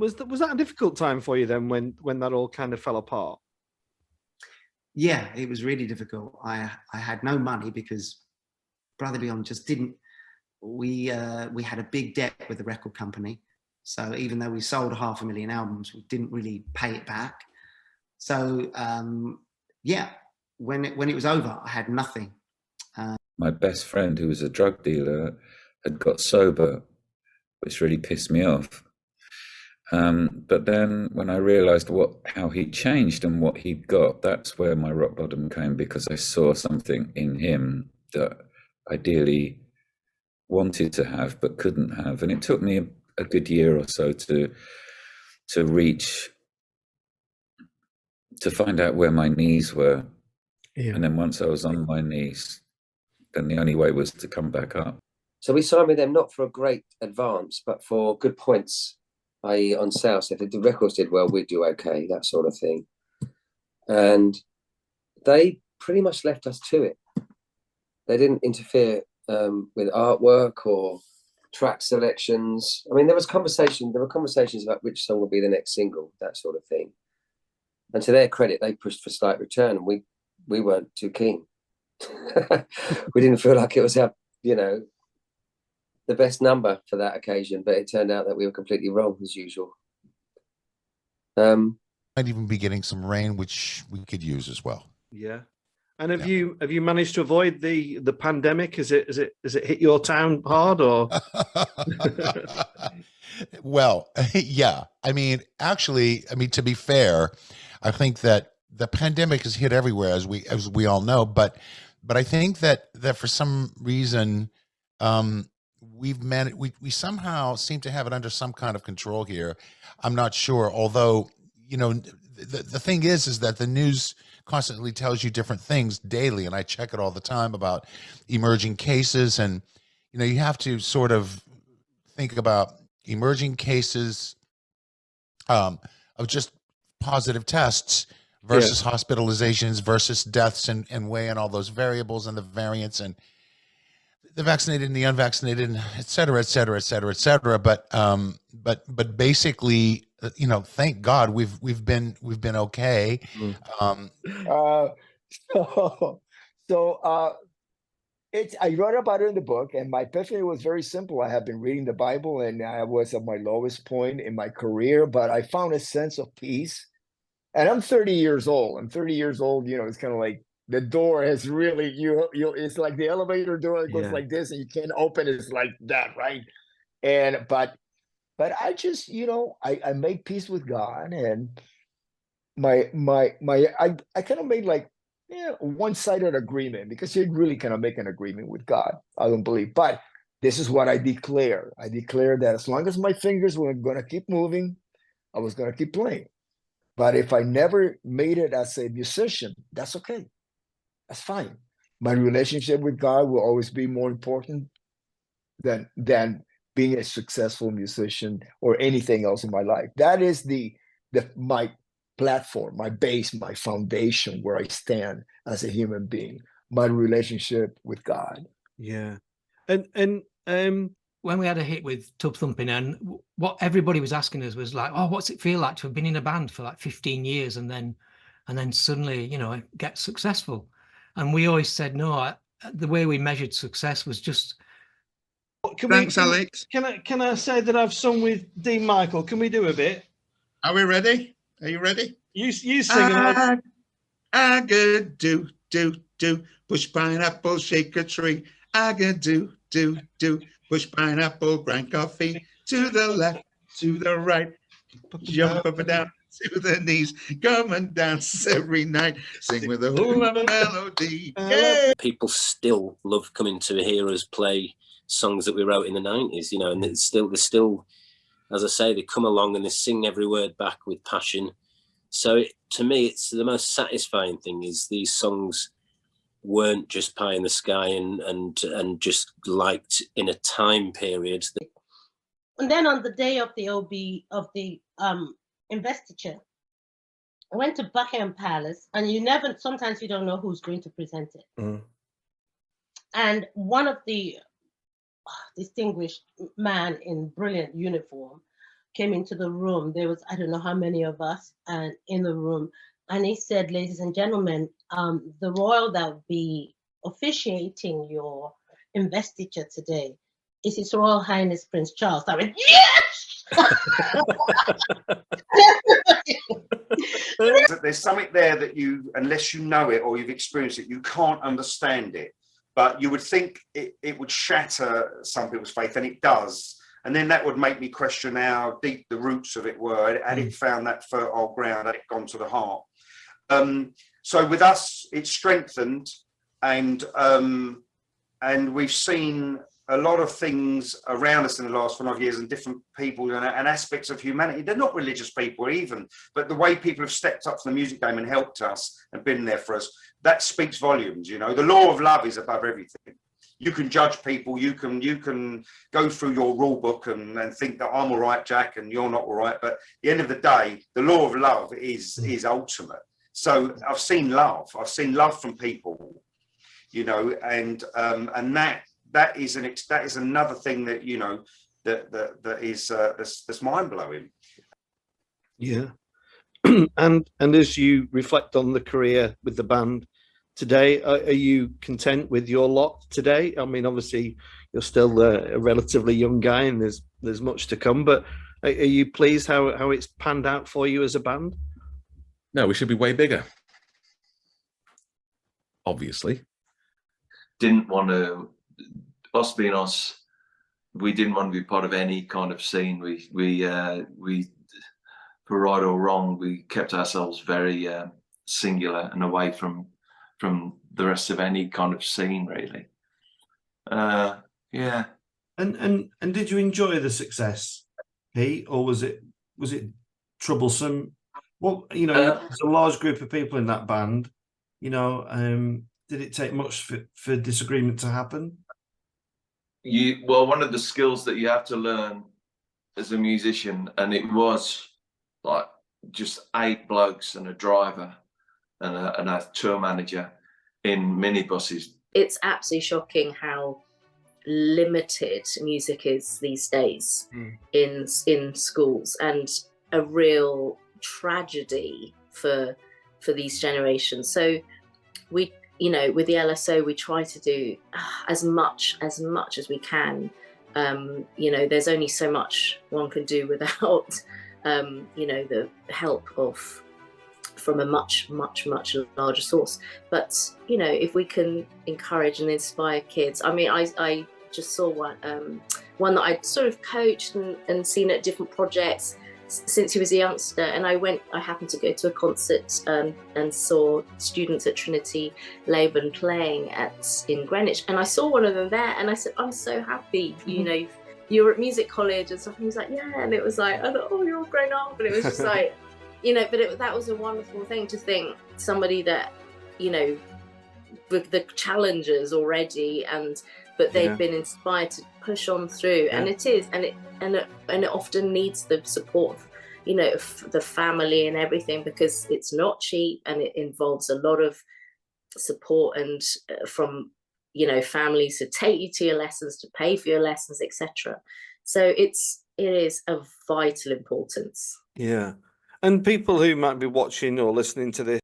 was that a difficult time for you then when that all kind of fell apart? Yeah, it was really difficult. I had no money because Brother Beyond just didn't. We had a big debt with the record company, so even though we sold 500,000 albums, we didn't really pay it back. So yeah, when it was over, I had nothing. My best friend, who was a drug dealer, had got sober, which really pissed me off. But then when I realized how he changed and what he'd got, that's where my rock bottom came, because I saw something in him that ideally wanted to have but couldn't have. And it took me a good year or so to find out where my knees were. Yeah. And then once I was on my knees, then the only way was to come back up. So we signed with them not for a great advance, but for good points, i.e. on sales. If the records did well, we'd do okay, that sort of thing. And they pretty much left us to it. They didn't interfere with artwork or track selections. I mean, there were conversations about which song would be the next single, that sort of thing. And to their credit, they pushed for Slight Return, and we weren't too keen. We didn't feel like it was our, the best number for that occasion, but it turned out that we were completely wrong as usual. Might even be getting some rain, which we could use as well. Yeah. And have you managed to avoid the pandemic? Has it hit your town hard or? Well, yeah. I mean, to be fair, I think that the pandemic has hit everywhere, as we all know. But I think that for some reason, we've managed. We somehow seem to have it under some kind of control here. I'm not sure. Although, the thing is that the news constantly tells you different things daily, and I check it all the time about emerging cases, and you have to sort of think about emerging cases of just positive tests versus hospitalizations versus deaths, and weigh in all those variables and the variants and the vaccinated and the unvaccinated, and et cetera, et cetera, et cetera, et cetera. But basically, thank God we've been okay. I wrote about it in the book, and my epiphany was very simple. I have been reading the Bible, and I was at my lowest point in my career, but I found a sense of peace. And I'm 30 years old. It's kind of like the door has really, it's like the elevator door that goes like this, and you can't open it. It's like that, right? But I just, I made peace with God, and I kind of made like one-sided agreement, because you really cannot make an agreement with God, I don't believe. But this is what I declare. I declare that as long as my fingers were going to keep moving, I was going to keep playing. But if I never made it as a musician, that's okay. That's fine. My relationship with God will always be more important than being a successful musician or anything else in my life. That is my platform, my base, my foundation, where I stand as a human being, my relationship with God. Yeah. And when we had a hit with Tub Thumping, and what everybody was asking us was like, oh, what's it feel like to have been in a band for like 15 years and then suddenly, get successful? And we always said, no, the way we measured success was just. Thanks, Alex. Can I say that I've sung with Dean Michael? Can we do a bit? Are we ready? Are you ready? You sing. I could do, push pineapple, shake a tree. I could do, push pineapple, grind coffee, to the left, to the right, jump up and down to the knees, come and dance every night, sing with a hula melody. Yeah. People still love coming to hear us play songs that we wrote in the 90s, and they're still, as I say, they come along and they sing every word back with passion. So to me, it's the most satisfying thing is these songs weren't just pie in the sky and just liked in a time period. And then on the day of the investiture, I went to Buckingham Palace, and sometimes you don't know who's going to present it. Mm. And one of the distinguished man in brilliant uniform came into the room. There was, I don't know how many of us and in the room. And he said, ladies and gentlemen, the royal that will be officiating your investiture today is His Royal Highness Prince Charles. I went, yes! There's something there that you, unless you know it or you've experienced it, you can't understand it. But you would think it would shatter some people's faith, and it does. And then that would make me question how deep the roots of it were. Had it found that fertile ground, had it gone to the heart? So with us, it's strengthened, and we've seen a lot of things around us in the last 5 years, and different people and aspects of humanity. They're not religious people even, but the way people have stepped up to the music game and helped us and been there for us, that speaks volumes. You know, the law of love is above everything. You can judge people, you can go through your rule book and think that I'm all right, Jack, and you're not all right. But at the end of the day, the law of love is ultimate. So I've seen love from people, you know, and that is another thing that, you know, that is that's mind blowing. Yeah. and as you reflect on the career with the band today, are you content with your lot today? I mean, obviously you're still a relatively young guy, and there's much to come, but are you pleased how it's panned out for you as a band? No, we should be way bigger. Obviously. Didn't want to, us being us, we didn't want to be part of any kind of scene. We for right or wrong, we kept ourselves very singular and away from the rest of any kind of scene, really. Yeah. And did you enjoy the success, Pete, or was it troublesome? Well, you know, there's a large group of people in that band. You know, did it take much for disagreement to happen? Well, one of the skills that you have to learn as a musician, and it was like just 8 blokes and a driver and a tour manager in minibuses. It's absolutely shocking how limited music is these days in schools, and a real tragedy for these generations. So we, you know, with the LSO, we try to do as much as we can. You know, there's only so much one can do without you know, the help from a much larger source. But you know, if we can encourage and inspire kids, I mean, I just saw one that I'd sort of coached and seen at different projects since he was a youngster, and I happened to go to a concert and saw students at Trinity Laban playing in Greenwich, and I saw one of them there, and I said, I'm so happy, you know, you're at music college and stuff. And he was like, yeah, and it was like, I thought, oh, you're all grown up, and it was just like, you know, but that was a wonderful thing to think, somebody that, you know, with the challenges already, but they've been inspired to push on through, and it often needs the support, you know, of the family and everything, because it's not cheap, and it involves a lot of support and from, you know, families to take you to your lessons, to pay for your lessons, etc. So it is of vital importance. Yeah. And people who might be watching or listening to this